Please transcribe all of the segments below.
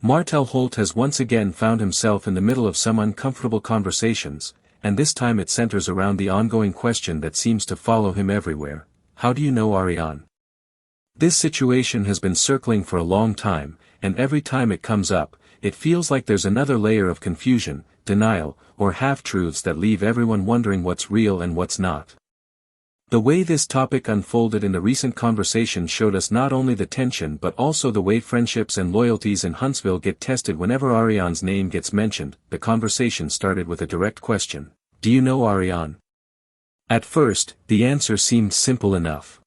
Martell Holt has once again found himself in the middle of some uncomfortable conversations, and this time it centers around the ongoing question that seems to follow him everywhere: how do you know Arionne? This situation has been circling for a long time, and every time it comes up, it feels like there's another layer of confusion, denial, or half-truths that leave everyone wondering what's real and what's not. The way this topic unfolded in the recent conversation showed us not only the tension but also the way friendships and loyalties in Huntsville get tested whenever Arionne's name gets mentioned. The conversation started with a direct question: do you know Arionne? At first, the answer seemed simple enough.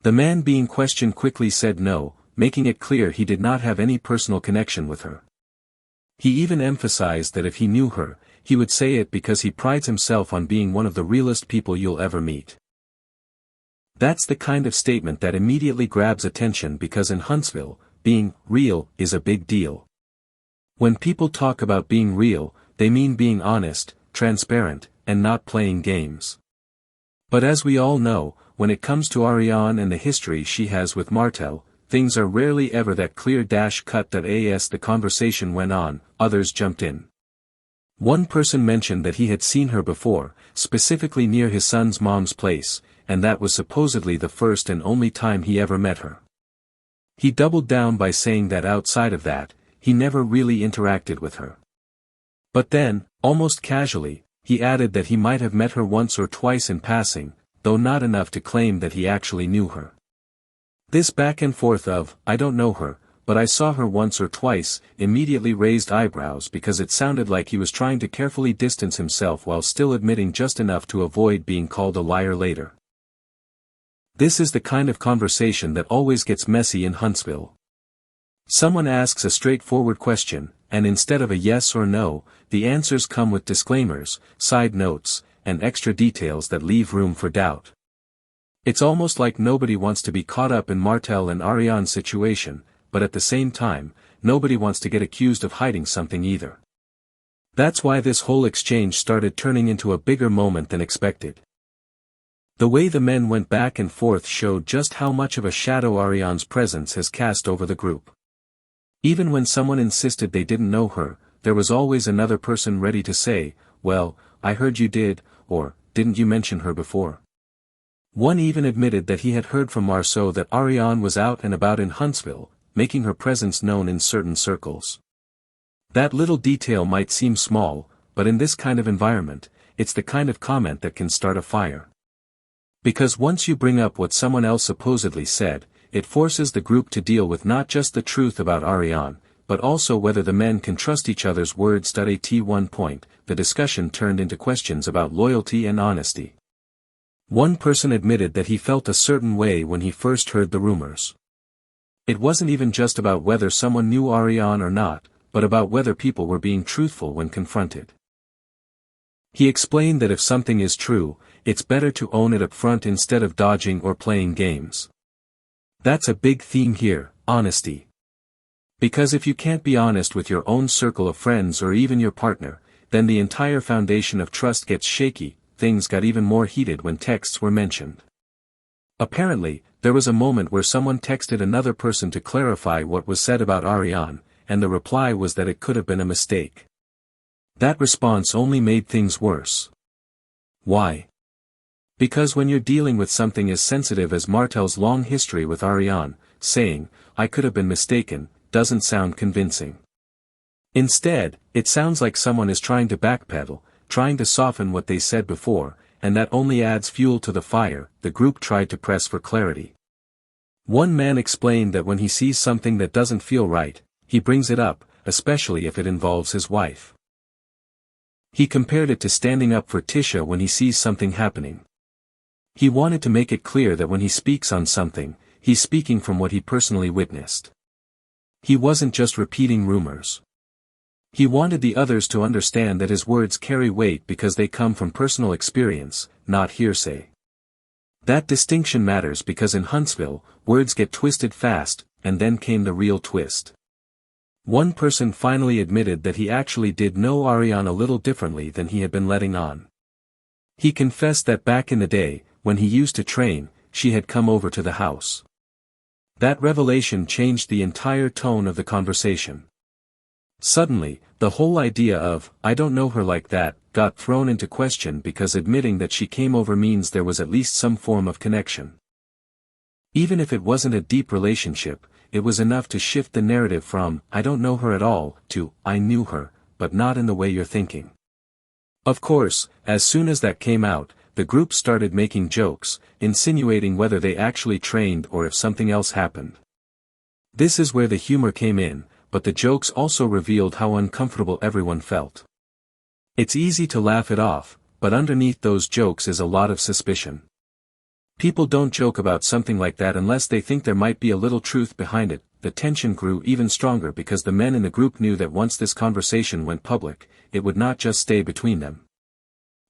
The man being questioned quickly said no, making it clear he did not have any personal connection with her. He even emphasized that if he knew her, he would say it because he prides himself on being one of the realest people you'll ever meet. That's the kind of statement that immediately grabs attention because in Huntsville, being real is a big deal. When people talk about being real, they mean being honest, transparent, and not playing games. But as we all know, when it comes to Arionne and the history she has with Martell, things are rarely ever that clear-cut. As the conversation went on, others jumped in. One person mentioned that he had seen her before, specifically near his son's mom's place, and that was supposedly the first and only time he ever met her. He doubled down by saying that outside of that, he never really interacted with her. But then, almost casually, he added that he might have met her once or twice in passing, though not enough to claim that he actually knew her. This back and forth of, I don't know her, but I saw her once or twice, immediately raised eyebrows because it sounded like he was trying to carefully distance himself while still admitting just enough to avoid being called a liar later. This is the kind of conversation that always gets messy in Huntsville. Someone asks a straightforward question, and instead of a yes or no, the answers come with disclaimers, side notes, and extra details that leave room for doubt. It's almost like nobody wants to be caught up in Martell and Arionne's situation, but at the same time, nobody wants to get accused of hiding something either. That's why this whole exchange started turning into a bigger moment than expected. The way the men went back and forth showed just how much of a shadow Arionne's presence has cast over the group. Even when someone insisted they didn't know her, there was always another person ready to say, well, I heard you did, or, didn't you mention her before? One even admitted that he had heard from Marceau that Arionne was out and about in Huntsville, making her presence known in certain circles. That little detail might seem small, but in this kind of environment, it's the kind of comment that can start a fire. Because once you bring up what someone else supposedly said, it forces the group to deal with not just the truth about Arionne, but also whether the men can trust each other's words. At one point, the discussion turned into questions about loyalty and honesty. One person admitted that he felt a certain way when he first heard the rumors. It wasn't even just about whether someone knew Arionne or not, but about whether people were being truthful when confronted. He explained that if something is true, it's better to own it up front instead of dodging or playing games. That's a big theme here, honesty. Because if you can't be honest with your own circle of friends or even your partner, then the entire foundation of trust gets shaky. Things got even more heated when texts were mentioned. Apparently, there was a moment where someone texted another person to clarify what was said about Arionne, and the reply was that it could have been a mistake. That response only made things worse. Why? Because when you're dealing with something as sensitive as Martell's long history with Arionne, saying, I could have been mistaken, doesn't sound convincing. Instead, it sounds like someone is trying to backpedal, trying to soften what they said before, and that only adds fuel to the fire. The group tried to press for clarity. One man explained that when he sees something that doesn't feel right, he brings it up, especially if it involves his wife. He compared it to standing up for Tisha when he sees something happening. He wanted to make it clear that when he speaks on something, he's speaking from what he personally witnessed. He wasn't just repeating rumors. He wanted the others to understand that his words carry weight because they come from personal experience, not hearsay. That distinction matters because in Huntsville, words get twisted fast, and then came the real twist. One person finally admitted that he actually did know Arionne a little differently than he had been letting on. He confessed that back in the day, when he used to train, she had come over to the house. That revelation changed the entire tone of the conversation. Suddenly, the whole idea of, "I don't know her like that," got thrown into question because admitting that she came over means there was at least some form of connection. Even if it wasn't a deep relationship, it was enough to shift the narrative from, "I don't know her at all," to, "I knew her, but not in the way you're thinking." Of course, as soon as that came out, the group started making jokes, insinuating whether they actually trained or if something else happened. This is where the humor came in, but the jokes also revealed how uncomfortable everyone felt. It's easy to laugh it off, but underneath those jokes is a lot of suspicion. People don't joke about something like that unless they think there might be a little truth behind it. The tension grew even stronger because the men in the group knew that once this conversation went public, it would not just stay between them.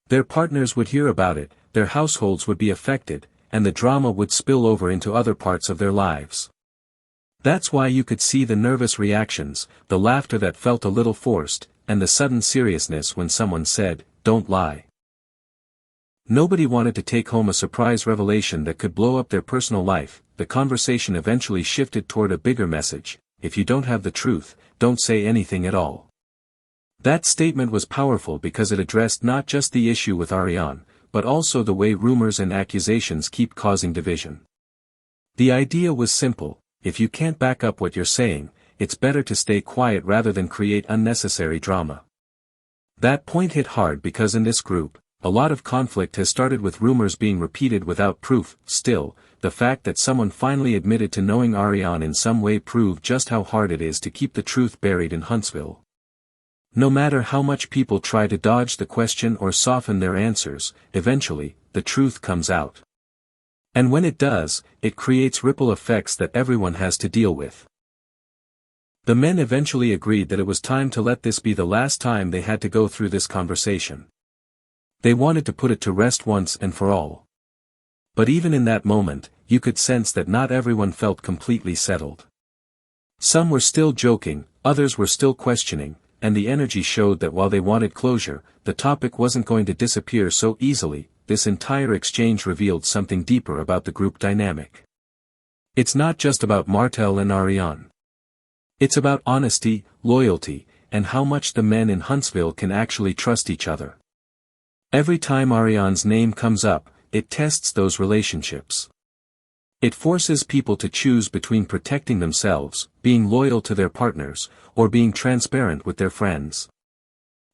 Their partners would hear about it, their households would be affected, and the drama would spill over into other parts of their lives. That's why you could see the nervous reactions, the laughter that felt a little forced, and the sudden seriousness when someone said, "Don't lie." Nobody wanted to take home a surprise revelation that could blow up their personal life. The conversation eventually shifted toward a bigger message: if you don't have the truth, don't say anything at all. That statement was powerful because it addressed not just the issue with Arionne, but also the way rumors and accusations keep causing division. The idea was simple: if you can't back up what you're saying, it's better to stay quiet rather than create unnecessary drama. That point hit hard because in this group, a lot of conflict has started with rumors being repeated without proof. Still, the fact that someone finally admitted to knowing Arionne in some way proved just how hard it is to keep the truth buried in Huntsville. No matter how much people try to dodge the question or soften their answers, eventually, the truth comes out. And when it does, it creates ripple effects that everyone has to deal with. The men eventually agreed that it was time to let this be the last time they had to go through this conversation. They wanted to put it to rest once and for all. But even in that moment, you could sense that not everyone felt completely settled. Some were still joking, others were still questioning, and the energy showed that while they wanted closure, the topic wasn't going to disappear so easily. This entire exchange revealed something deeper about the group dynamic. It's not just about Martell and Arionne. It's about honesty, loyalty, and how much the men in Huntsville can actually trust each other. Every time Arionne's name comes up, it tests those relationships. It forces people to choose between protecting themselves, being loyal to their partners, or being transparent with their friends.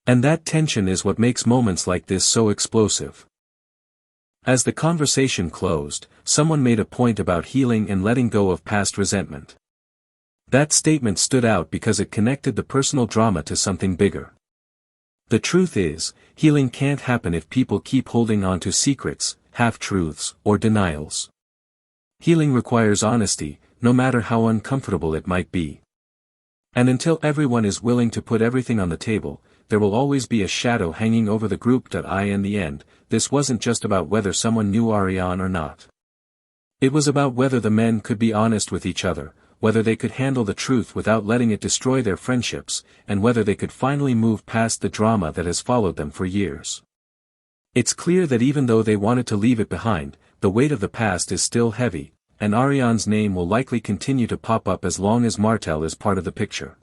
And that tension is what makes moments like this so explosive. As the conversation closed, someone made a point about healing and letting go of past resentment. That statement stood out because it connected the personal drama to something bigger. The truth is, healing can't happen if people keep holding on to secrets, half-truths, or denials. Healing requires honesty, no matter how uncomfortable it might be. And until everyone is willing to put everything on the table, there will always be a shadow hanging over the group. In the end, this wasn't just about whether someone knew Arionne or not. It was about whether the men could be honest with each other, whether they could handle the truth without letting it destroy their friendships, and whether they could finally move past the drama that has followed them for years. It's clear that even though they wanted to leave it behind, the weight of the past is still heavy, and Arionne's name will likely continue to pop up as long as Martell is part of the picture.